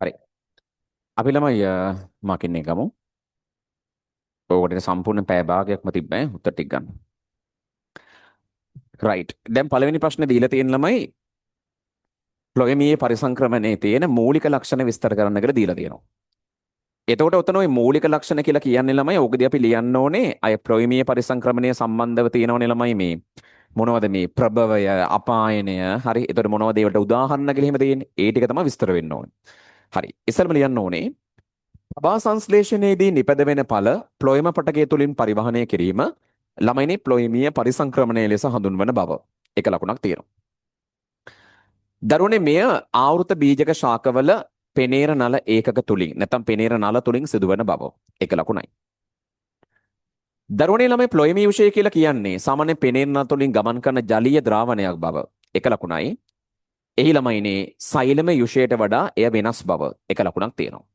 හරි. අපි ළමයි මාකින් එක ගමු. ඕකට සම්පූර්ණ පැය භාගයක්ම තිබ්බේ උත්තර ටික ගන්න. රයිට්. දැන් පළවෙනි ප්‍රශ්නේ දීලා තියෙන ළමයි ෆ්ලොයමීය පරිසංක්‍රමණයේ තියෙන මූලික ලක්ෂණ විස්තර කරන්න කියලා දීලා තියෙනවා. එතකොට උතන ওই මූලික ලක්ෂණ කියලා කියන්නේ ළමයි ඕකදී අපි ලියන්න ඕනේ අය ෆ්ලොයමීය පරිසංක්‍රමණය සම්බන්ධව තියෙනවනේ ළමයි මේ මොනවද මේ ප්‍රභවය අපායනය හරි. එතකොට මොනවද ඒවට උදාහරණ කියලා එහෙම තියෙන්නේ. ඒ ටික තමයි විස්තර වෙන්න ඕනේ. හරි. ඉස්සෙල්ම ලියන්න ඕනේ ප්‍රභා සංශ්ලේෂණයේදී නිපදවෙන ඵල ප්ලොයම පටකය තුලින් පරිවහනය කිරීම ළමයිනේ ප්ලොයමීය පරිසංක්‍රමණය ලෙස හඳුන්වන බව. එක ලකුණක් තියෙනවා. දරුවනේ මෙය ආවෘත බීජක ශාකවල පෙනේර නල ඒකක තුලින් නැත්නම් පෙනේර නල තුලින් සිදුවන බව. එක ලකුණයි. දරුවනේ ළමයි ප්ලොයමී විෂය කියලා කියන්නේ සාමාන්‍ය පෙනේර නල තුලින් ගමන් කරන ජලීය ද්‍රාවණයක් බව. එක ලකුණයි. එහි ළමයිනේ සෛලම යුෂයට වඩා එය වෙනස් බව. එක ලකුණක් තියෙනවා.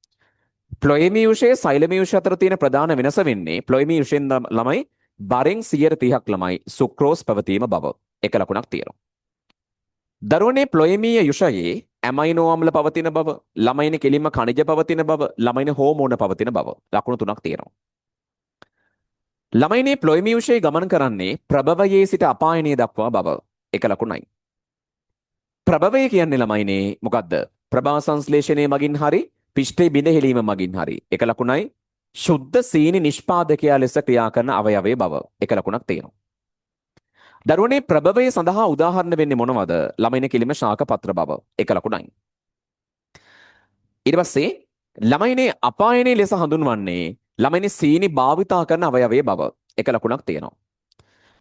ප්ලොයමියුෂයේ සෛලමියුෂ අතර තියෙන ප්‍රධාන වෙනස වෙන්නේ ප්ලොයමියුෂෙන් ළමයි බරෙන් 130ක් ළමයි සුක්‍රෝස් පැවතීම බව. එක ලකුණක් තියෙනවා. දරුවනේ ප්ලොයමීය යුෂයේ ඇමයිනෝ අම්ල පවතින බව, ළමයිනේ කෙලින්ම ඛනිජ පවතින බව, ළමයිනේ හෝමෝන පවතින බව. ලකුණු තුනක් තියෙනවා. ළමයිනේ ප්ලොයමියුෂයේ ගමන් කරන්නේ ප්‍රභවයේ සිට අපායනයේ දක්වා බව. එක ලකුණයි. ප්‍රභවය කියන්නේ ළමයිනේ මොකද්ද? ප්‍රභා සංශ්ලේෂණයේ මගින් හරි පිෂ්ඨේ බිඳ හෙලීම මගින් හරි. එක ලකුණයි. ශුද්ධ සීනි නිෂ්පාදකයා ලෙස ක්‍රියා කරන අවයවයේ බව. එක ලකුණක් තියෙනවා. දරුවනේ ප්‍රභවය සඳහා උදාහරණ වෙන්නේ මොනවද? ළමයිනේ කිලිම ශාක පත්‍ර බව. එක ලකුණයි. ඊට පස්සේ ළමයිනේ අපායනයේ ලෙස හඳුන්වන්නේ ළමයිනේ සීනි භාවිතා කරන අවයවයේ බව. එක ලකුණක් තියෙනවා.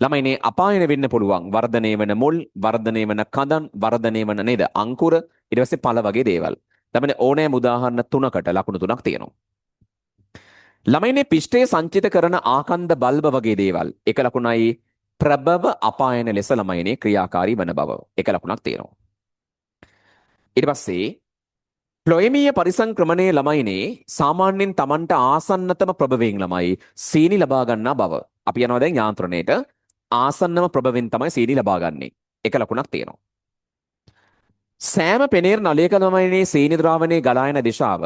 ළමයිනේ අපායන වෙන්න පුළුවන් වර්ධනය වෙන මුල්, වර්ධනය වෙන කඳන්, වර්ධනය වෙන නේද අංකුර, ඊට පස්සේ පළ වගේ දේවල්. ළමයිනේ ඕනෑම උදාහරණ තුනකට ලකුණු තුනක් තියෙනවා. ළමයිනේ පිෂ්ඨයේ සංචිත කරන ආකන්ද බල්බ වගේ දේවල්. එක ලකුණයි ප්‍රභව අපායන ලෙස ළමයිනේ ක්‍රියාකාරී වන බව. එක ලකුණක් තියෙනවා. ඊට පස්සේ ප්ලොයමීය පරිසංක්‍රමණයේ ළමයිනේ සාමාන්‍යයෙන් Tamanට ආසන්නතම ප්‍රභවයෙන් ළමයි සීනි ලබා ගන්නා බව. අපි යනවා දැන් යාන්ත්‍රණයට. ආසන්නම ප්‍රභවෙන් තමයි සීනි ලබා ගන්නේ. එක ලකුණක් තියෙනවා. සෑම පෙනේර නලයක ළමයිනේ සීනි ද්‍රාවණයේ ගලා යන දිශාව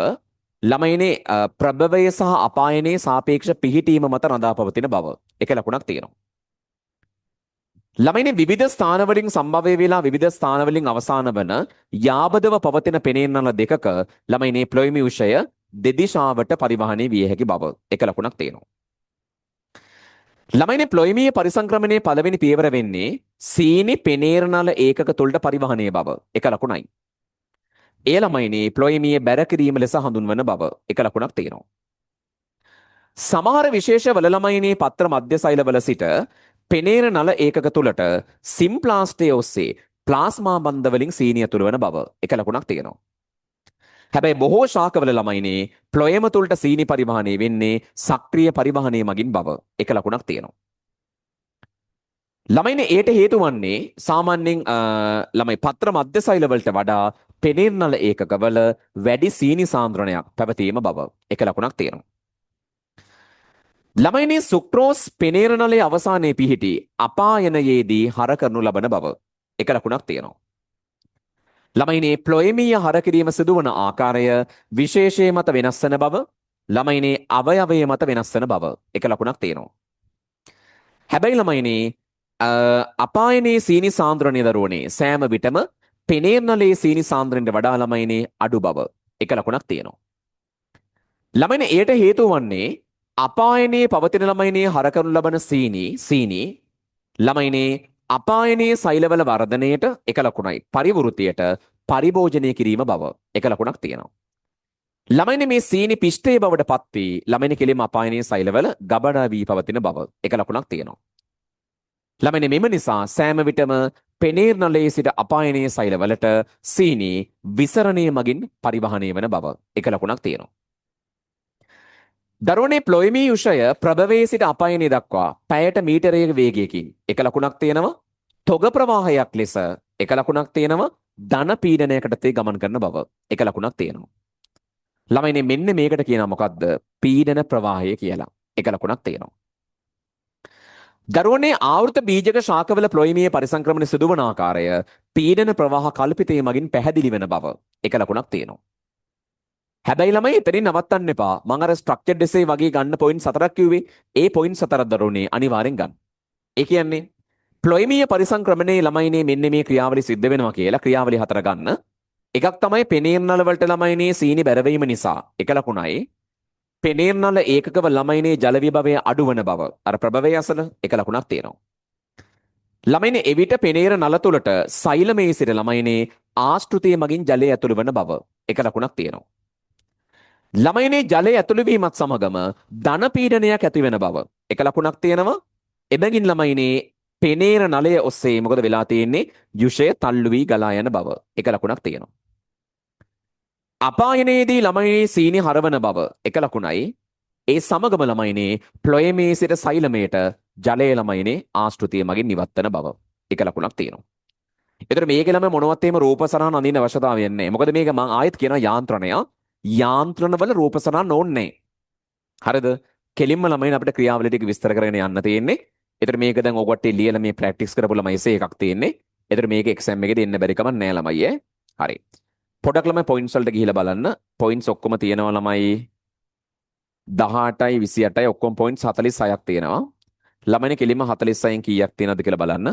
ළමයිනේ ප්‍රභවය සහ අපායනයේ සාපේක්ෂ පිහිටීම මත රඳා පවතින බව. එක ලකුණක් තියෙනවා. ළමයිනේ විවිධ ස්ථානවලින් සම්භව්‍ය වෙලා විවිධ ස්ථානවලින් අවසාන වන යාබදව පවතින පෙනේර නල දෙකක ළමයිනේ ප්ලොයමියුෂය දෙදිශාවට පරිවහණය විය හැකි බව. එක ලකුණක් තියෙනවා. ළමයිනේ ප්ලොයමීය පරිසංක්‍රමණයේ පළවෙනි පියවර වෙන්නේ සීනි පෙනේර නල ඒකක තුළට පරිවහණය බව. එක ලකුණයි. ඒ ළමයිනේ ප්ලොයමීය බැර කිරීම ලෙස හඳුන්වන බව. එක ලකුණක් තියෙනවා. සමහර විශේෂ වල ළමයිනේ පත්‍ර මධ්‍ය සෛලවල සිට පෙනේර නල ඒකක තුළට සිම්ප්ලාස්ටේ ඔස්සේ ප්ලාස්මා බන්ධ වලින් සීනි ඇතුළු වන බව. එක ලකුණක් තියෙනවා. හැබැයි බොහෝ ශාකවල ළමයිනේ ප්ලොයම තුළට සීනි පරිවහණය වෙන්නේ සක්‍රීය පරිවහණය මගින් බව. එක ලකුණක් තියෙනවා. ළමයිනේ ඒට හේතු වන්නේ සාමාන්‍යයෙන් ළමයි පත්‍ර මධ්‍ය සෛලවලට වඩා පෙනේර නල ඒකකවල වැඩි සීනි සාන්ද්‍රණයක් පැවතීම බව. එක ලකුණක් තියෙනවා. ළමයිනේ සුක්‍රෝස් පෙනේර නලයේ අවසානයේ පිහිටි අපායනයේදී හර කරනු ලබන බව. එක ලකුණක් තියෙනවා. ළමයිනේ ප්ලොයමීය හර කිරීම සිදුවන ආකාරය විශේෂයේ මත වෙනස් වන බව. ළමයිනේ අවයවයේ මත වෙනස් වන බව. එක ලකුණක් තියෙනවා. හැබැයි ළමයිනේ අපායනයේ සීනි සාන්ද්‍රණය දරුවනේ සෑම විටම පෙනේර නලයේ සීනි සාන්ද්‍රණයට වඩා ළමයිනේ අඩු බව. එක ලකුණක් තියෙනවා. ළමයිනේ එයට හේතුව වන්නේ අපායනයේ පවතින ළමයිනේ හර කරනු ලබන සීනි ළමයිනේ අපායනයේ සෛලවල වර්ධනයට එක ලකුණයි පරිවෘතියට පරිභෝජනය කිරීම බව. එක ලකුණක් තියෙනවා. ළමයිනේ මේ සීනි පිෂ්ඨයේ බවට පත් වී ළමයිනේ කෙලින්ම අපායනයේ සෛලවල ගබඩා වී පවතින බව. එක ලකුණක් තියෙනවා. ළමයිනේ මෙම නිසා සෑම විටම පෙනේර නලයේ සිට අපායනයේ සෛලවලට සීනි විසරණය මගින් පරිවහණය වන බව. එක ලකුණක් තියෙනවා. දරුවනේ ප්ලොයමියුෂය ප්‍රභවයේ සිට අපායනයේ දක්වා පැයට මීටරයක වේගයකින් එක ලකුණක් තියෙනවා. තොග ප්‍රවාහයක් ලෙස එක ලකුණක් තියෙනවා. ධන පීඩනයකට තේ ගමන් කරන බව. එක ලකුණක් තියෙනවා. ළමයිනේ මෙන්න මේකට කියනවා මොකද්ද? පීඩන ප්‍රවාහය කියලා. එක ලකුණක් තියෙනවා. දරුවනේ ආවෘත බීජක ශාකවල ප්ලොයමීය පරිසංක්‍රමණ සිදුවන ආකාරය පීඩන ප්‍රවාහ කල්පිතයේ මගින් පැහැදිලි වෙන බව. එක ලකුණක් තියෙනවා. හැබැයි ළමයි එතනින් නවත්තන්න එපා. මම අර ස්ට්‍රක්චර්ඩ් එසේ වගේ ගන්න පොයින්ට් 4ක් කිව්වේ. ඒ පොයින්ට් 4ක් දරුවනේ අනිවාර්යෙන් ගන්න. ඒ කියන්නේ ප්ලොයිමීය පරිසංක්‍රමණයේ ළමයිනේ මෙන්න මේ ක්‍රියාවලිය සිද්ධ වෙනවා කියලා ක්‍රියාවලිය 4 ගන්න. එකක් තමයි පෙනීර් නල වලට ළමයිනේ සීනි බැරවීම නිසා. එක ලකුණයි. පෙනීර් නල ඒකකව ළමයිනේ ජල විභවය අඩු වන බව. අර ප්‍රභවය අසල එක ලකුණක් තියෙනවා. ළමයිනේ එවිට පෙනීර නල තුලට සෛලමේ සිට ළමයිනේ ආශ්‍රිතය මගින් ජලය ඇතුළු වන බව. එක ලකුණක් තියෙනවා. ළමයිනේ ජලය ඇතුළු වීමත් සමගම ධන පීඩනයක් ඇති වෙන බව. එක ලකුණක් තියෙනවා. එබැගින් ළමයිනේ පෙනේර නලය ඔස්සේ මොකද වෙලා තියෙන්නේ යුෂය තල්ලු වී ගලා යන බව. එක ලකුණක් තියෙනවා. අපායනයේදී ළමයිනේ සීනි හරවන බව. එක ලකුණයි. ඒ සමගම ළමයිනේ ප්ලොයමේ සිට සෛලමයට ජලය ළමයිනේ ආශ්‍රිතය මගින් නිවත්තන බව. එක ලකුණක් තියෙනවා. එතකොට මේකේ ළමයි මොනවත් එහෙම රූප සරහන් අඳින්න අවශ්‍යතාවයක් නැහැ. මොකද මේක මම ආයෙත් කියනවා යාන්ත්‍රණය. යාන්ත්‍රණවල රූප සරහන් ඕනේ නැහැ. හරිද? කෙලින්ම ළමයින් අපිට ක්‍රියාවලිය ටික විස්තර කරගෙන යන්න තියෙන්නේ. ඒතර මේක දැන් ඔයගොල්ලෝ ලියලා මේ ප්‍රැක්ටිස් කරපු ළමයි එසේ එකක් තියෙන්නේ. ඒතර මේක එක්සෑම් එකේ දෙන්න බැරි කමක් නෑ ළමයි ඈ. හරි. පොඩක් ළමයි පොයින්ට්ස් වලට ගිහිල්ලා බලන්න. පොයින්ට්ස් ඔක්කොම තියෙනවා ළමයි 18යි 28යි ඔක්කොම පොයින්ට්ස් 46ක් තියෙනවා. ළමයිනේ කෙලින්ම 46න් කීයක් තියෙනවද කියලා බලන්න.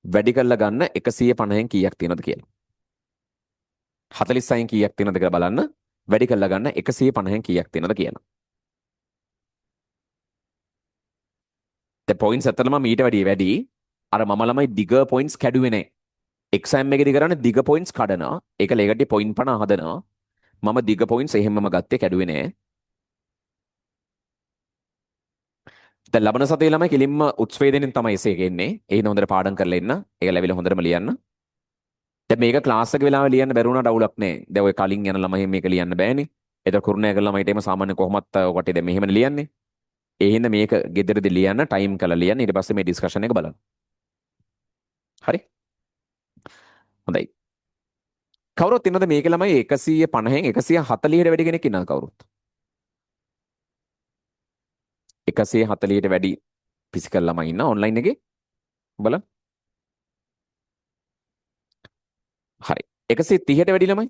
වැඩි කරලා ගන්න 150න් කීයක් තියෙනවද කියලා. 46න් කීයක් තියෙනවද කියලා බලන්න. වැඩි කරලා ගන්න 150න් කීයක් තියෙනවද කියලා. පොයින්ස් ඇත්තටම මීට වැඩි අර මම ළමයි දිග පොයින්ස් කැඩුවේ නැහැ. එක්සෑම් එකේදී කරන්නේ දිග පොයින්ස් කඩනවා. ඒක ලේකට පොයින්ට් 50 හදනවා. මම දිග පොයින්ස් එහෙමම ගත්තේ කැඩුවේ නැහැ. දැන් ලබන සතියේ ළමයි කෙලින්ම උත්ස්වේදයෙන් තමයි එසේ ගෙන්නේ. ඒ හින්දා හොඳට පාඩම් කරලා ඉන්න. ඒක ලැබිලා හොඳටම ලියන්න. දැන් මේක ක්ලාස් එක වෙලාවෙ ලියන්න බැරි වුණාට අවුලක් නැහැ. දැන් ඔය කලින් යන ළමයි මේක ලියන්න බෑනේ. ඒක කුරුණෑගල ළමයිට එම සාමාන්‍ය කොහොමත් ඔකට දැන් මෙහෙමනේ ලියන්නේ. ඒ හින්දා මේක ගෙදරදී ලියන්න ටයිම් කරලා ලියන්න. ඊට පස්සේ මේ ඩිස්කෂන් එක බලන්න. හරි? හොඳයි. කවුරුත් ඉන්නද මේක ළමයි 150න් 140ට වැඩි කෙනෙක් ඉන්නවද කවුරුත්? 140ට වැඩි ෆිසිකල් ළමයි ඉන්න ඔන්ලයින් එකේ බලන්න. හරි. 130ට වැඩි ළමයි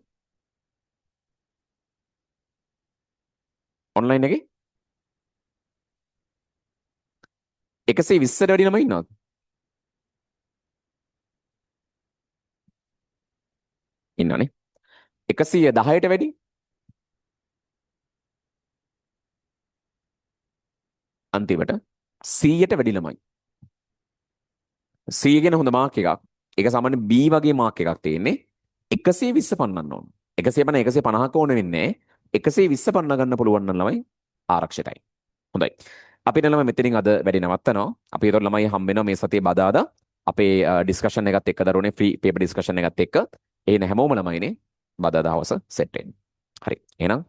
ඔන්ලයින් එකේ 120ට වැඩි ළමයි ඉන්නවද? ඉන්නවනේ. 110ට වැඩි අන්තිමට 100ට වැඩි ළමයි. 100 ගැන හොඳ මාක් එකක්. ඒක සාමාන්‍ය B වගේ මාක් එකක් තියෙන්නේ. 120 පන්නන්න ඕන. 150 150ක ඕන වෙන්නේ 120 පන්න ගන්න පුළුවන් නම් ළමයි ආරක්ෂිතයි. හොඳයි. අපි ළමයි මෙතනින් අද වැඩි නවත්තනවා. අපි ඒතකොට ළමයි හම්බ වෙනවා මේ සතියේ බදාදා අපේ ඩිස්කෂන් එකත් එක්ක දරුවනේ ෆ්‍රී පේපර් ඩිස්කෂන් එකත් එක්ක. එහෙනම් හැමෝම ළමයිනේ බදාදා හවස සෙට් වෙන්න. හරි. එහෙනම්